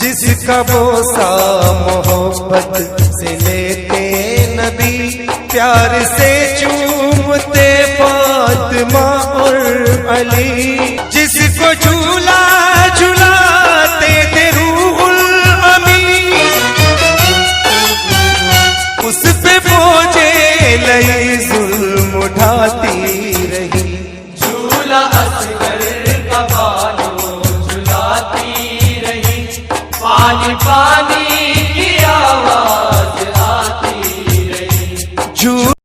जिसका बोसा मोहब्बत से लेते नबी, प्यार से चूमते फातिमा और अली। जिसको झूला झूलाते थे रूहुल अमीन, उस पे फौजे लई जुल्म उठाती रही। झूला असगर का बालों झुलाती रही, पानी